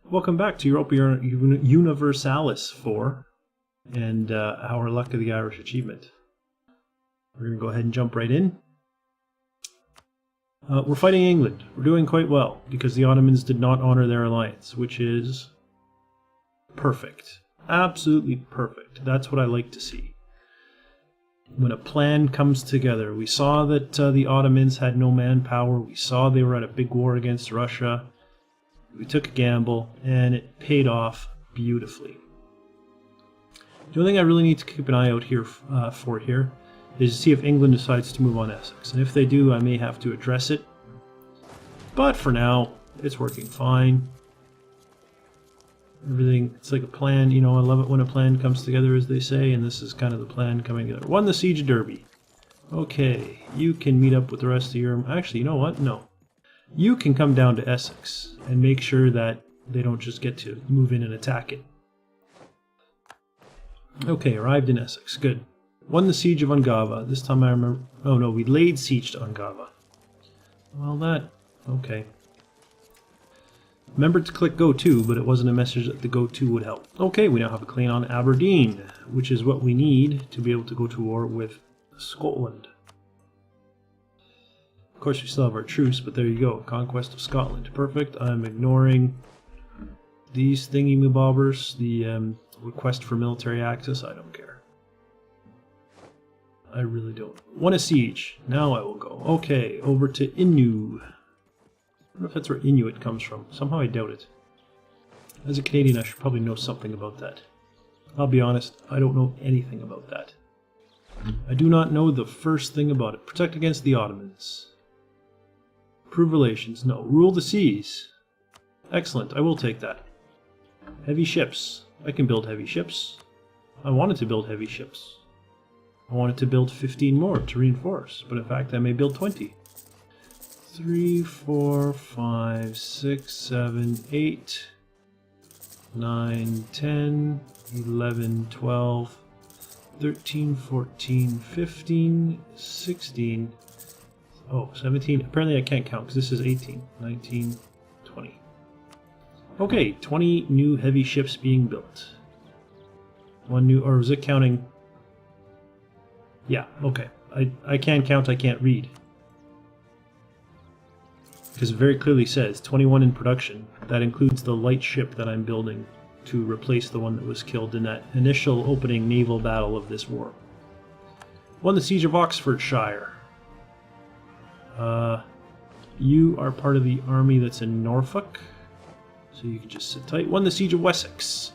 Welcome back to Europa Universalis IV and our Luck of the Irish achievement. We're going to go ahead and jump right in. We're fighting England. We're doing quite well because the Ottomans did not honor their alliance, which is perfect. Absolutely perfect. That's what I like to see. When a plan comes together, we saw that the Ottomans had no manpower. We saw they were at a big war against Russia. We took a gamble, and it paid off beautifully. The only thing I really need to keep an eye out here for is to see if England decides to move on Essex. And if they do, I may have to address it. But for now, it's working fine. Everything, it's like a plan. You know, I love it when a plan comes together, as they say, and this is kind of the plan coming together. Won the Siege of Derby. Okay, you can meet up with the rest of your... Actually, you know what? No. You can come down to Essex and make sure that they don't just get to move in and attack it. Okay, arrived in Essex. Good. Won the Siege of Ungava. This time I remember... Oh no, we laid siege to Ungava. Well, that... Okay. Remember to click Go To, but it wasn't a message that the Go To would help. Okay, we now have a claim on Aberdeen, which is what we need to be able to go to war with Scotland. Of course, we still have our truce, but there you go. Conquest of Scotland. Perfect. I'm ignoring these thingy-mabobbers. The request for military access. I don't care. I really don't. Won a siege. Now I will go. Okay, over to Innu. I don't know if that's where Inuit comes from. Somehow I doubt it. As a Canadian, I should probably know something about that. I'll be honest, I don't know anything about that. I do not know the first thing about it. Protect against the Ottomans. Improve relations. No. Rule the seas. Excellent. I will take that. Heavy ships. I can build heavy ships. I wanted to build heavy ships. I wanted to build 15 more to reinforce, but in fact I may build 20. 3, 4, 5, 6, 7, 8, 9, 10, 11, 12, 13, 14, 15, 16... Oh, 17. Apparently I can't count because this is 18, 19, 20. Okay, 20 new heavy ships being built. One new, or is it counting? Yeah, okay. I can count, I can't read. Because it very clearly says 21 in production. That includes the light ship that I'm building to replace the one that was killed in that initial opening naval battle of this war. Won the Siege of Oxfordshire. You are part of the army that's in Norfolk, so you can just sit tight. Won the Siege of Wessex.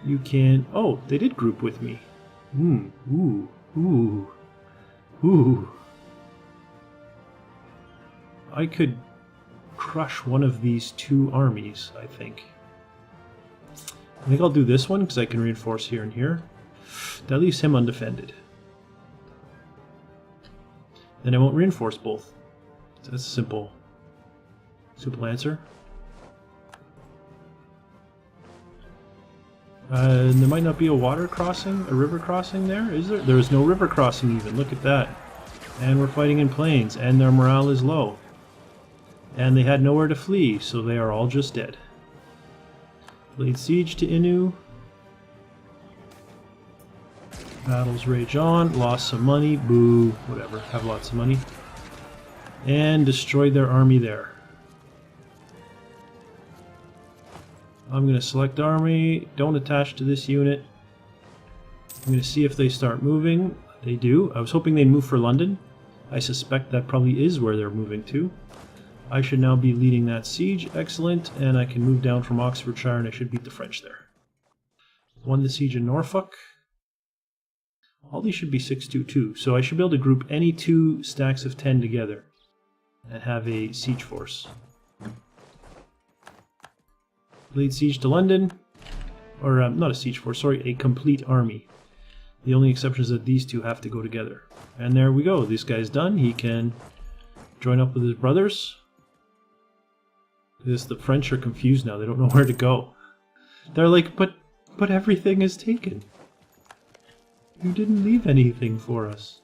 You can... Oh, they did group with me. Ooh. I could crush one of these two armies, I think. I think I'll do this one, because I can reinforce here and here. That leaves him undefended. Then I won't reinforce both. So that's a simple answer. And there might not be a water crossing, a river crossing there, is there? There is no river crossing even, look at that. And we're fighting in plains, and their morale is low. And they had nowhere to flee, so they are all just dead. Laid siege to Innu. Battles rage on, lost some money, boo, whatever, have lots of money. And destroyed their army there. I'm going to select army, don't attach to this unit. I'm going to see if they start moving. They do. I was hoping they'd move for London. I suspect that probably is where they're moving to. I should now be leading that siege, excellent, and I can move down from Oxfordshire and I should beat the French there. Won the siege of Norfolk. All these should be 622, so I should be able to group any two stacks of 10 together and have a siege force. Laid siege to London, or not a siege force, sorry, a complete army. The only exception is that these two have to go together. And there we go, this guy's done, he can join up with his brothers. The French are confused now, they don't know where to go. They're like, but everything is taken. You didn't leave anything for us.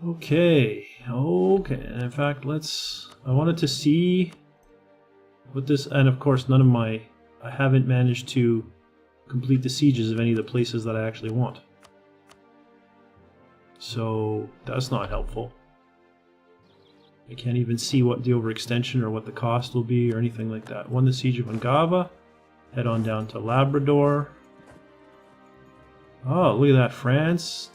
Okay. In fact, I wanted to see With this, and of course none of my... I haven't managed to complete the sieges of any of the places that I actually want. So that's not helpful. I can't even see what the overextension or what the cost will be or anything like that. Won the siege of Ungava. Head on down to Labrador. Oh, look at that, France.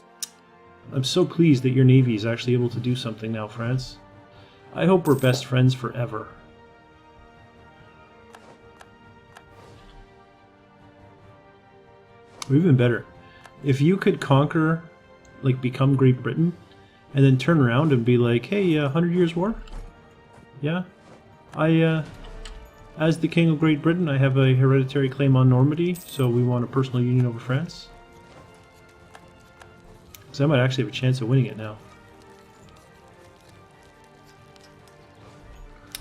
I'm so pleased that your navy is actually able to do something now, France. I hope we're best friends forever. Or even better, if you could conquer, like become Great Britain, and then turn around and be like, hey, 100 Years' War? Yeah? As the King of Great Britain, I have a hereditary claim on Normandy, so we want a personal union over France. Because I might actually have a chance of winning it now.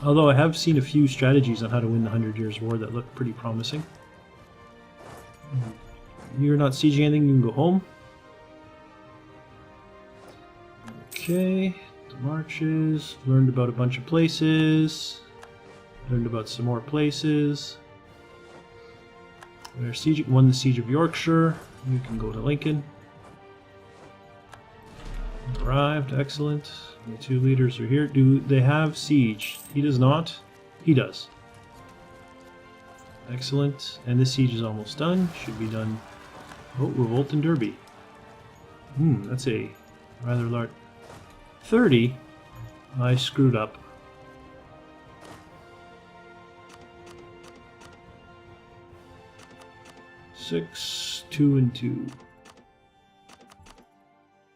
Although I have seen a few strategies on how to win the 100 Years' War that look pretty promising. You're not sieging anything, you can go home. Okay, the marches, learned about a bunch of places, learned about some more places. Won the siege of Yorkshire, you can go to Lincoln. Arrived, excellent. The two leaders are here. Do they have siege? He does not. He does. Excellent. And this siege is almost done. Should be done. Oh, revolt in Derby. That's a rather large... 30? I screwed up. Six, 2 and 2.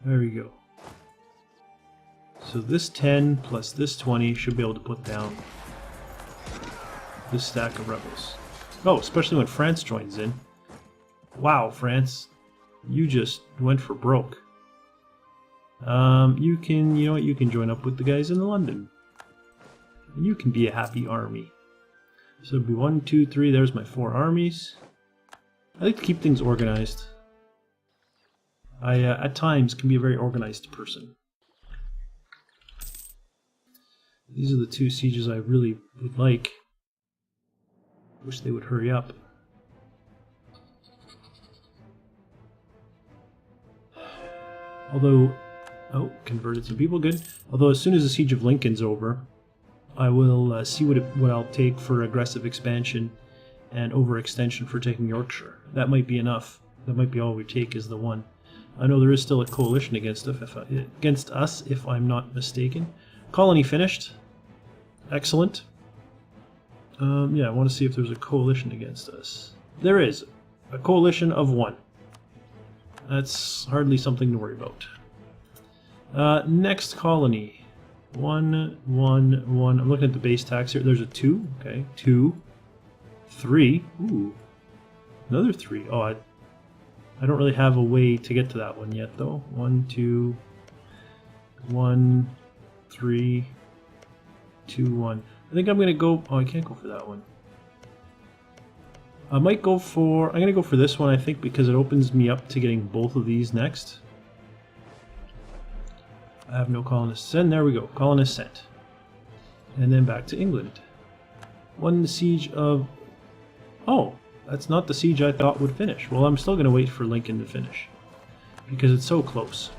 There we go. So this 10 plus this 20 should be able to put down this stack of rebels. Oh, especially when France joins in. Wow, France, you just went for broke. You know what, you can join up with the guys in London. And you can be a happy army. So it'll be 1, 2, 3, there's my 4 armies. I like to keep things organized. I, at times, can be a very organized person. These are the 2 sieges I really would like. Wish they would hurry up. Although, oh, converted some people, good. Although as soon as the siege of Lincoln's over, I will see what I'll take for aggressive expansion and overextension for taking Yorkshire. That might be enough. That might be all we take is the 1. I know there is still a coalition against us, if I'm not mistaken. Colony finished. Excellent. Yeah, I want to see if there's a coalition against us. There is. A coalition of 1. That's hardly something to worry about. Next colony. 1, 1, 1. I'm looking at the base tax here. There's a 2. Okay. 2. 3. Ooh. Another 3. Oh, I don't really have a way to get to that one yet, though. 1, 2, 1, 3, 2, 1. I think I'm going to go... Oh, I can't go for that one. I might go for... I'm going to go for this one, I think, because it opens me up to getting both of these next. I have no colonists. And there we go. Colonists sent. And then back to England. Won the siege of... Oh, that's not the siege I thought would finish. Well, I'm still going to wait for Lincoln to finish. Because it's so close.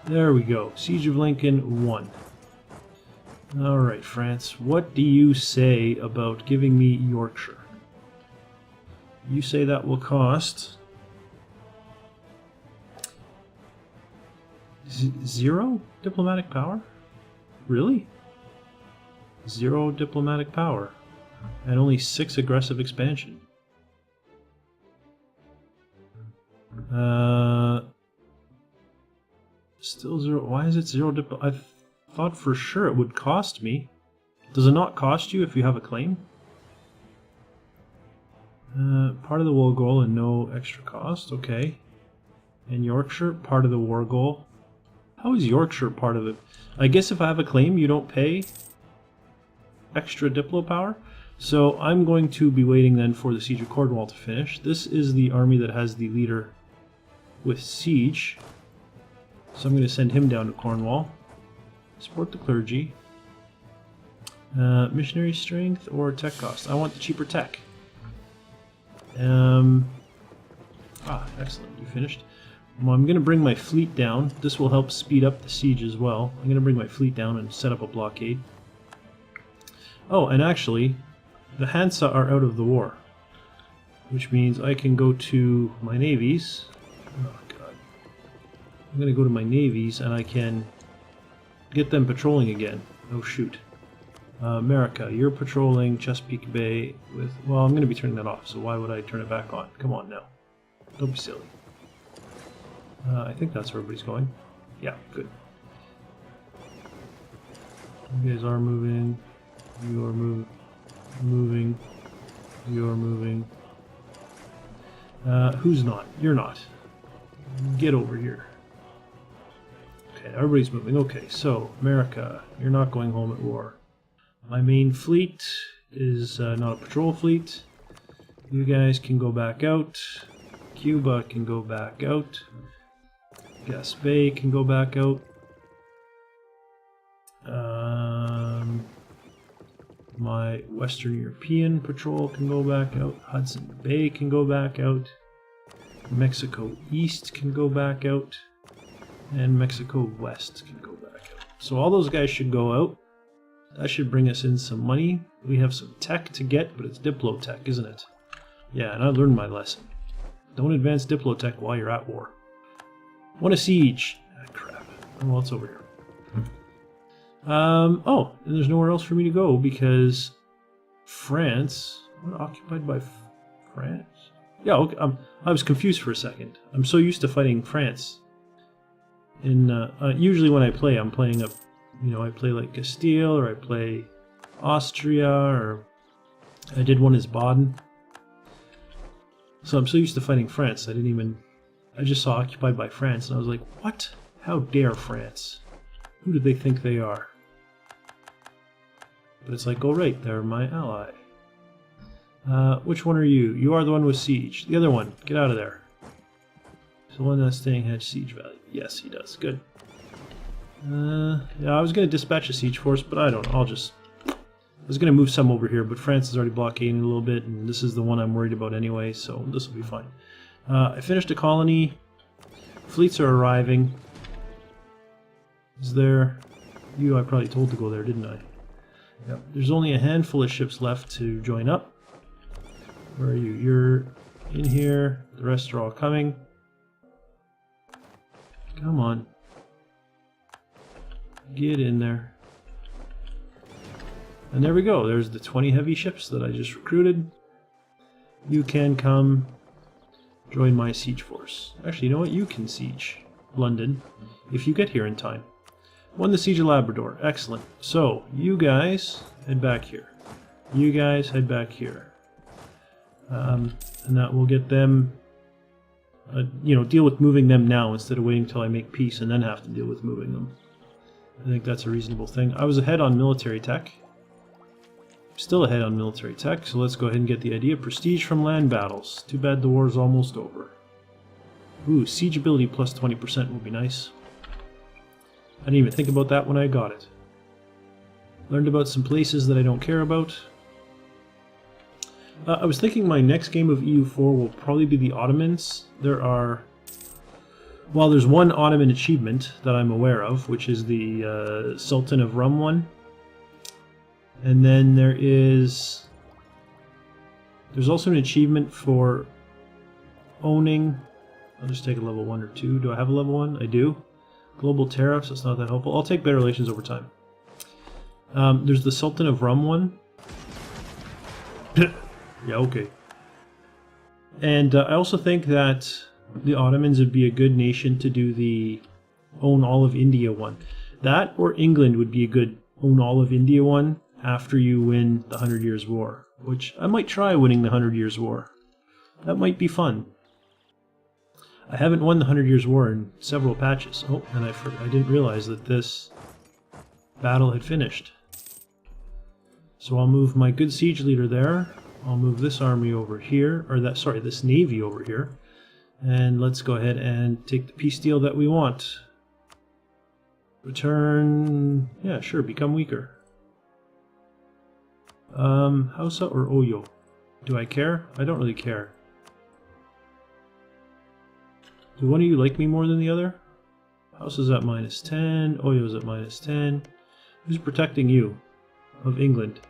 There we go. Siege of Lincoln won. Alright, France. What do you say about giving me Yorkshire? You say that will cost... 0 diplomatic power? Really? 0 diplomatic power. And only 6 aggressive expansion. Still 0. Why is it 0 diplo... I thought for sure it would cost me. Does it not cost you if you have a claim? Part of the war goal and no extra cost. Okay. And Yorkshire, part of the war goal. How is Yorkshire part of it? I guess if I have a claim, you don't pay extra diplo power. So I'm going to be waiting then for the Siege of Cornwall to finish. This is the army that has the leader with siege. So I'm going to send him down to Cornwall. Support the clergy. Missionary strength or tech cost? I want the cheaper tech. Excellent. You finished? Well, I'm going to bring my fleet down. This will help speed up the siege as well. I'm going to bring my fleet down and set up a blockade. Oh, and actually, the Hansa are out of the war, which means I can go to my navies. Oh, God. I'm going to go to my navies, and I can get them patrolling again. Oh, shoot. America, you're patrolling Chesapeake Bay with... Well, I'm going to be turning that off, so why would I turn it back on? Come on now. Don't be silly. I think that's where everybody's going. Yeah, good. You guys are moving. You are moving. You are moving. Who's not? You're not. Get over here. Okay, everybody's moving. Okay, so, America, you're not going home at war. My main fleet is not a patrol fleet. You guys can go back out. Cuba can go back out. Gaspé can go back out. My Western European patrol can go back out. Hudson Bay can go back out. Mexico East can go back out. And Mexico West can go back out. So all those guys should go out. That should bring us in some money. We have some tech to get, but it's Diplotech, isn't it? Yeah, and I learned my lesson. Don't advance Diplotech while you're at war. Want a siege? Ah, crap. Oh, well, it's over here. Oh, and there's nowhere else for me to go because France... What, occupied by France? Yeah, okay, I was confused for a second. I'm so used to fighting France. Usually when I play, I'm playing up... You know, I play like Castile, or I play Austria, or I did one as Baden. So I'm so used to fighting France, I just saw occupied by France, and I was like, what? How dare France? Who do they think they are? But it's like, oh right, they're my ally. Which one are you? You are the one with siege. The other one, get out of there. So the one that's staying has siege value. Yes, he does. Good. Yeah, I was going to dispatch a siege force, but I don't know. I was going to move some over here, but France is already blockading a little bit, and this is the one I'm worried about anyway, so this will be fine. I finished a colony. Fleets are arriving. Is there... You I probably told to go there, didn't I? Yep. There's only a handful of ships left to join up. Where are you? You're in here. The rest are all coming. Come on. Get in there. And there we go. There's the 20 heavy ships that I just recruited. You can come join my siege force. Actually, you know what? You can siege London if you get here in time. Won the siege of Labrador. Excellent. So, you guys head back here. You guys head back here. And that will get them... deal with moving them now instead of waiting until I make peace and then have to deal with moving them. I think that's a reasonable thing. I was ahead on military tech. Still ahead on military tech, so let's go ahead and get the idea. Prestige from land battles. Too bad the war's almost over. Ooh, siege ability plus 20% would be nice. I didn't even think about that when I got it. Learned about some places that I don't care about. I was thinking my next game of EU4 will probably be the Ottomans. Well, there's one Ottoman achievement that I'm aware of, which is the Sultan of Rum one. And then there's also an achievement for owning... I'll just take a level 1 or 2. Do I have a level 1? I do. Global tariffs, that's not that helpful. I'll take better relations over time. There's the Sultan of Rum one. Yeah, okay. And I also think that the Ottomans would be a good nation to do the own all of India one. That or England would be a good own all of India one after you win the 100 Years' War, which I might try winning the 100 Years' War. That might be fun. I haven't won the 100 Years' War in several patches. Oh, and I didn't realize that this battle had finished. So I'll move my good siege leader there. I'll move this army over here, or this navy over here. And let's go ahead and take the peace deal that we want. Return... Yeah, sure, become weaker. Hausa or Oyo? Do I care? I don't really care. Do one of you like me more than the other? Hausa's at -10, Oyo's at -10. Who's protecting you? Of England.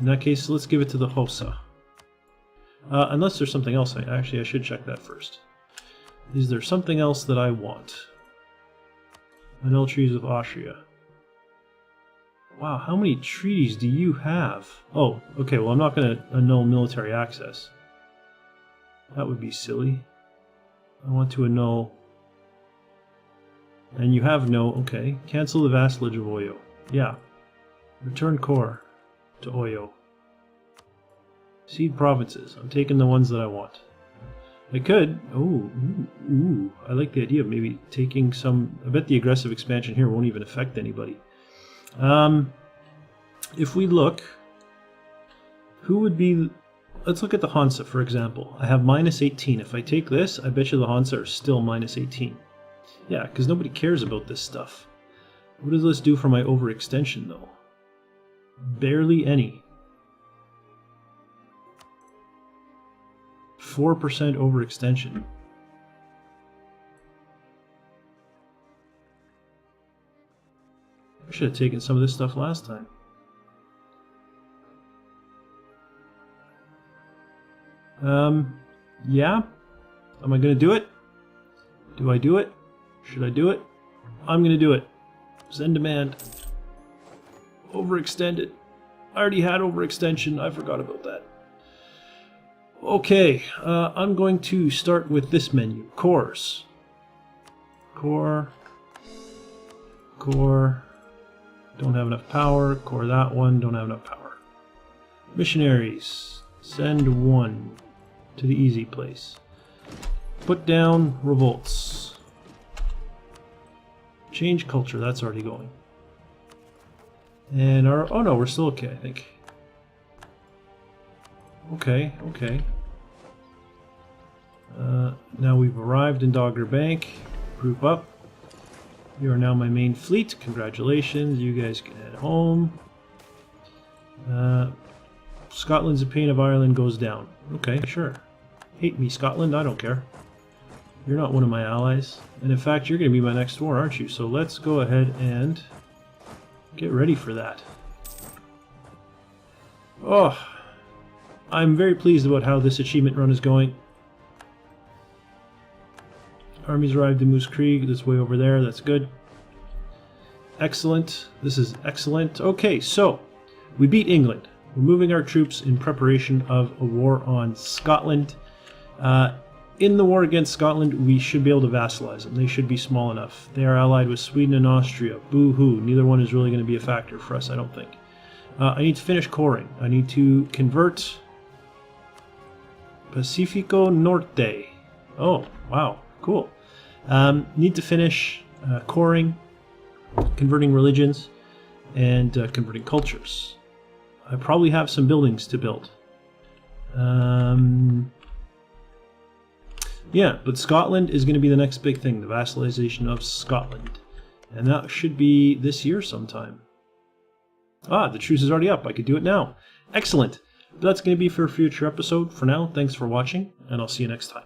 In that case, let's give it to the Hausa. Unless there's something else. Actually, I should check that first. Is there something else that I want? Annul treaties with Austria. Wow, how many treaties do you have? Oh, okay, well I'm not going to annul military access. That would be silly. I want to annul... And you have no... Okay, cancel the vassalage of Oyo. Yeah. Return core to Oyo. Cede provinces. I'm taking the ones that I want. I could... Oh, ooh, I like the idea of maybe taking some... I bet the aggressive expansion here won't even affect anybody. If we look, who would be... Let's look at the Hansa, for example. I have -18. If I take this, I bet you the Hansa are still -18. Yeah, because nobody cares about this stuff. What does this do for my overextension, though? Barely any. 4% overextension. I should have taken some of this stuff last time. Yeah? Am I going to do it? Do I do it? Should I do it? I'm going to do it. Send demand. Overextended. I already had overextension. I forgot about that. Okay, I'm going to start with this menu. Cores. Core. Core. Don't have enough power. Core that one. Don't have enough power. Missionaries. Send one to the easy place. Put down revolts. Change culture. That's already going. And our... Oh no, we're still okay, I think. Okay, okay. Now we've arrived in Dogger Bank. Group up. You are now my main fleet. Congratulations. You guys can head home. Scotland's opinion of Ireland goes down. Okay, sure. Hate me, Scotland. I don't care. You're not one of my allies. And in fact, you're going to be my next war, aren't you? So let's go ahead and get ready for that. Oh, I'm very pleased about how this achievement run is going. Armies arrived in Moose Creek. That's way over there. That's good. Excellent. This is excellent. Okay, so we beat England. We're moving our troops in preparation of a war on Scotland. In the war against Scotland, we should be able to vassalize them. They should be small enough. They are allied with Sweden and Austria. Boo-hoo. Neither one is really going to be a factor for us, I don't think. I need to finish coring. I need to convert Pacifico Norte. Oh, wow. Cool. Need to finish coring, converting religions, and converting cultures. I probably have some buildings to build. Yeah, but Scotland is going to be the next big thing, the vassalization of Scotland. And that should be this year sometime. Ah, the truce is already up. I could do it now. Excellent. But that's going to be for a future episode. For now, thanks for watching, and I'll see you next time.